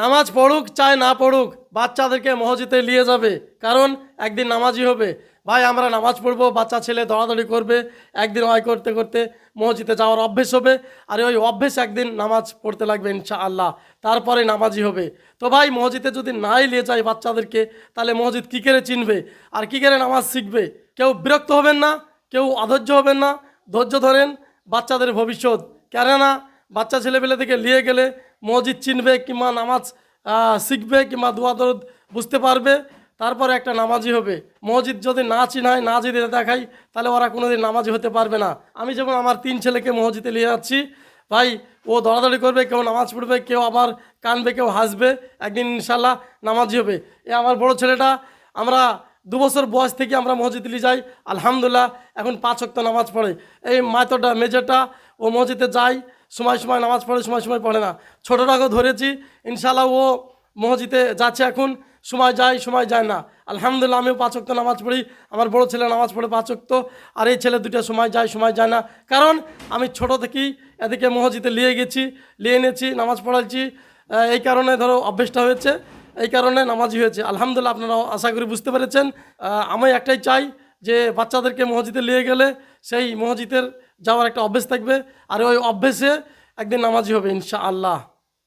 নামাজ পড়ুক চাই না পড়ুক, বাচ্চাদেরকে মসজিদে নিয়ে যাবে, কারণ একদিন নামাজি হবে। ভাই আমরা নামাজ পড়বো, বাচ্চা ছেলে দৌড়াদৌড়ি করবে, একদিন ওয়াই করতে করতে মসজিদে যাওয়ার অভ্যেস হবে, আর ওই অভ্যেস একদিন নামাজ পড়তে লাগবে ইনশাআল্লাহ, তারপরে নামাজি হবে। তো ভাই মসজিদে যদি নাই নিয়ে যায় বাচ্চাদেরকে, তাহলে মসজিদ কী করে চিনবে আর কী করে নামাজ শিখবে? কেউ বিরক্ত হবেন না, কেউ অধৈর্য হবেন না, ধৈর্য ধরেন, বাচ্চাদের ভবিষ্যৎ। কেননা বাচ্চা ছেলেপেলে থেকে নিয়ে গেলে মসজিদ চিনবে কিংবা নামাজ শিখবে কিংবা দোয়া দরুদ বুঝতে পারবে, তারপরে একটা নামাজি হবে। মসজিদ যদি না চিনাই, না যদি দেখাই, তাহলে ওরা কোনোদিন নামাজি হতে পারবে না। আমি যেমন আমার 3 ছেলেকে মসজিদে নিয়ে যাচ্ছি, ভাই ও দৌড়াদৌড়ি করবে, কেউ নামাজ পড়বে, কেউ আবার কানবে, কেউ হাসবে, একদিন ইনশাল্লাহ নামাজি হবে। এ আমার বড় ছেলেটা আমরা 2 বছর বয়স থেকে আমরা মসজিদে নিয়ে যাই, আলহামদুলিল্লাহ এখন 5 ওয়াক্ত নামাজ পড়ে। এই মাতোটা মেজরটা ও মসজিদে যায়, সময় সময় নামাজ পড়ে, সময় সময় পড়ে না। ছোটোটাকেও ধরেছি, ইনশাল্লাহ ও মসজিদে যাচ্ছে এখন, সময় যায় সময় যায় না। আলহামদুলিল্লাহ আমিও 5 ওয়াক্ত নামাজ পড়ি, আমার বড় ছেলে নামাজ পড়ে 5 ওয়াক্ত, আর এই ছেলে দুটো সময় যায় সময় যায় না, কারণ আমি ছোট থেকেই এদিকে মসজিদে নিয়ে গেছি, নিয়ে এনেছি, নামাজ পড়াচ্ছি। এই কারণে ধরো অভ্যেসটা হয়েছে, এই কারণে নামাজি হয়েছে। আলহামদুলিল্লাহ আপনারাও আশা করি বুঝতে পেরেছেন। আমি একটাই চাই যে বাচ্চাদেরকে মসজিদে নিয়ে গেলে সেই মসজিদের যাওয়ার একটা অভ্যেস থাকবে, আর ওই অভ্যেসে একদিন নামাজি হবে ইনশাআল্লাহ।